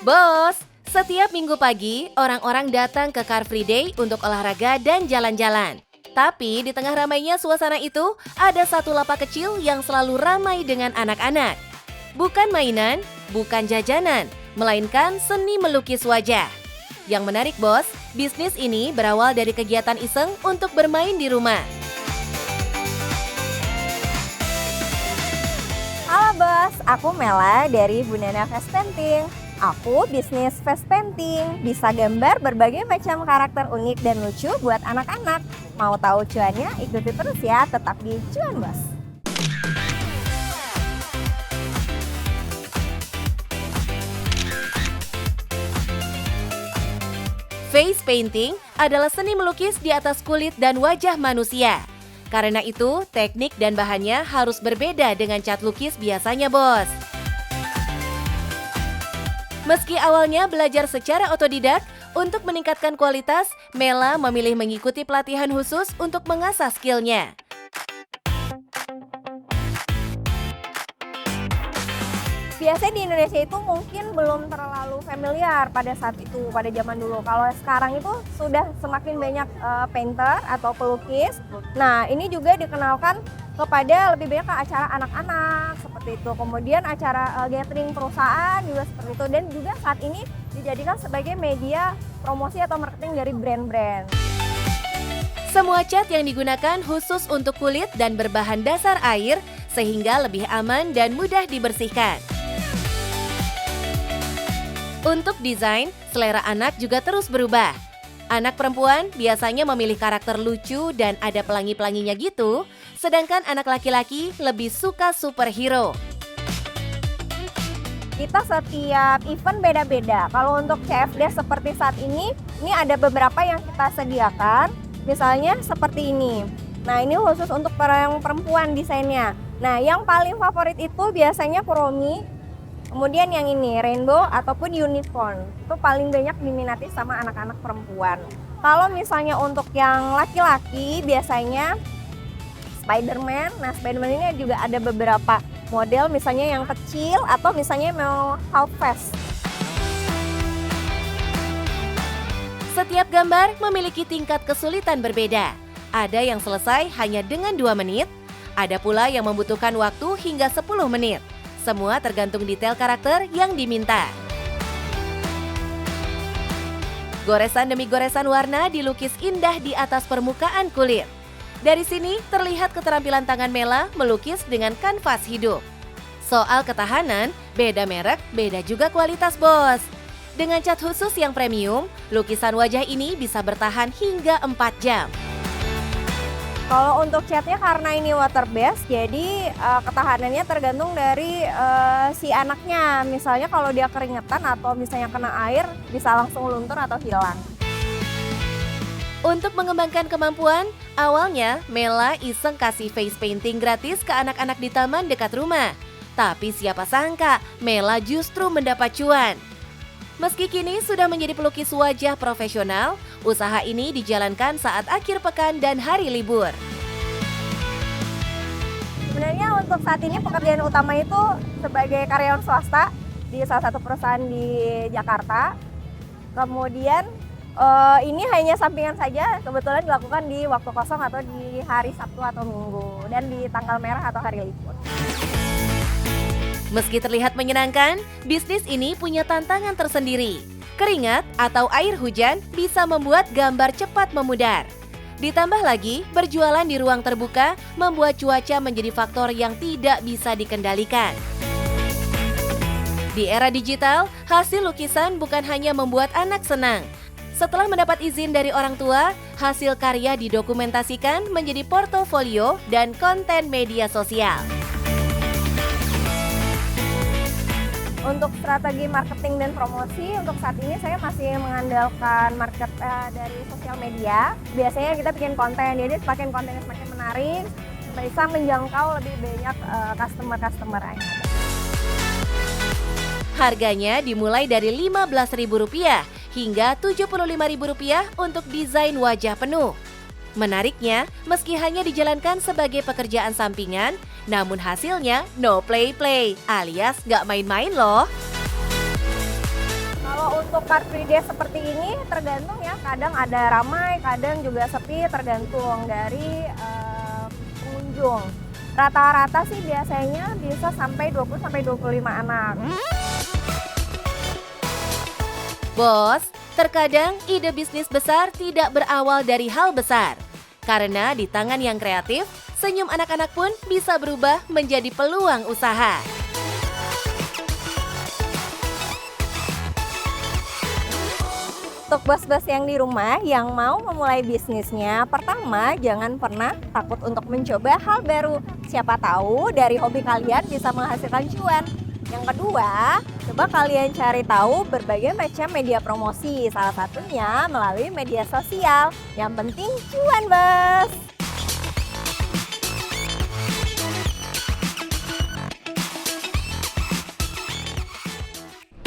Bos, setiap minggu pagi orang-orang datang ke Car Free Day untuk olahraga dan jalan-jalan. Tapi di tengah ramainya suasana itu, ada satu lapak kecil yang selalu ramai dengan anak-anak. Bukan mainan, bukan jajanan, melainkan seni melukis wajah. Yang menarik bos, bisnis ini berawal dari kegiatan iseng untuk bermain di rumah. Halo bos, aku Mela dari Bunana Face Painting. Aku bisnis face painting, bisa gambar berbagai macam karakter unik dan lucu buat anak-anak. Mau tahu cuannya? Ikuti terus ya, tetap di Cuan Bos. Face painting adalah seni melukis di atas kulit dan wajah manusia. Karena itu, teknik dan bahannya harus berbeda dengan cat lukis biasanya, bos. Meski awalnya belajar secara otodidak, untuk meningkatkan kualitas, Mela memilih mengikuti pelatihan khusus untuk mengasah skillnya. Biasanya di Indonesia itu mungkin belum terlalu familiar pada saat itu, pada zaman dulu. Kalau sekarang itu sudah semakin banyak painter atau pelukis. Nah, ini juga dikenalkan kepada lebih banyak ke acara anak-anak seperti itu. Kemudian acara gathering perusahaan juga seperti itu. Dan juga saat ini dijadikan sebagai media promosi atau marketing dari brand-brand. Semua cat yang digunakan khusus untuk kulit dan berbahan dasar air sehingga lebih aman dan mudah dibersihkan. Untuk desain, selera anak juga terus berubah. Anak perempuan biasanya memilih karakter lucu dan ada pelangi-pelanginya gitu, sedangkan anak laki-laki lebih suka superhero. Kita setiap event beda-beda. Kalau untuk CFD seperti saat ini ada beberapa yang kita sediakan. Misalnya seperti ini. Nah, ini khusus untuk yang perempuan desainnya. Nah, yang paling favorit itu biasanya Kuromi. Kemudian yang ini, rainbow ataupun unicorn. Itu paling banyak diminati sama anak-anak perempuan. Kalau misalnya untuk yang laki-laki biasanya Spider-Man. Nah, Spider-Man ini juga ada beberapa model, misalnya yang kecil atau misalnya mau half face. Setiap gambar memiliki tingkat kesulitan berbeda. Ada yang selesai hanya dengan 2 menit, ada pula yang membutuhkan waktu hingga 10 menit. Semua tergantung detail karakter yang diminta. Goresan demi goresan warna dilukis indah di atas permukaan kulit. Dari sini terlihat keterampilan tangan Mela melukis dengan kanvas hidup. Soal ketahanan, beda merek, beda juga kualitas bos. Dengan cat khusus yang premium, lukisan wajah ini bisa bertahan hingga 4 jam. Kalau untuk catnya karena ini water based, jadi ketahanannya tergantung dari si anaknya. Misalnya kalau dia keringetan atau misalnya kena air, bisa langsung luntur atau hilang. Untuk mengembangkan kemampuan, awalnya Mela iseng kasih face painting gratis ke anak-anak di taman dekat rumah. Tapi siapa sangka, Mela justru mendapat cuan. Meski kini sudah menjadi pelukis wajah profesional, usaha ini dijalankan saat akhir pekan dan hari libur. Sebenarnya untuk saat ini pekerjaan utama itu sebagai karyawan swasta di salah satu perusahaan di Jakarta. Kemudian ini hanya sampingan saja, kebetulan dilakukan di waktu kosong atau di hari Sabtu atau Minggu dan di tanggal merah atau hari libur. Meski terlihat menyenangkan, bisnis ini punya tantangan tersendiri. Keringat atau air hujan bisa membuat gambar cepat memudar. Ditambah lagi, berjualan di ruang terbuka membuat cuaca menjadi faktor yang tidak bisa dikendalikan. Di era digital, hasil lukisan bukan hanya membuat anak senang. Setelah mendapat izin dari orang tua, hasil karya didokumentasikan menjadi portofolio dan konten media sosial. Untuk strategi marketing dan promosi, untuk saat ini saya masih mengandalkan market dari sosial media. Biasanya kita bikin konten, jadi semakin kontennya semakin menarik, bisa menjangkau lebih banyak customer-customer yang ada. Harganya dimulai dari Rp15.000 hingga Rp75.000 untuk desain wajah penuh. Menariknya, meski hanya dijalankan sebagai pekerjaan sampingan, namun hasilnya no play-play alias gak main-main loh. untuk Car Free Day seperti ini tergantung ya, kadang ada ramai, kadang juga sepi, tergantung dari pengunjung. Rata-rata sih biasanya bisa sampai 20 sampai 25 anak. Bos, terkadang ide bisnis besar tidak berawal dari hal besar. Karena di tangan yang kreatif, senyum anak-anak pun bisa berubah menjadi peluang usaha. Untuk bos-bos yang di rumah yang mau memulai bisnisnya, pertama jangan pernah takut untuk mencoba hal baru. Siapa tahu dari hobi kalian bisa menghasilkan cuan. Yang kedua, coba kalian cari tahu berbagai macam media promosi, salah satunya melalui media sosial. Yang penting cuan, bos!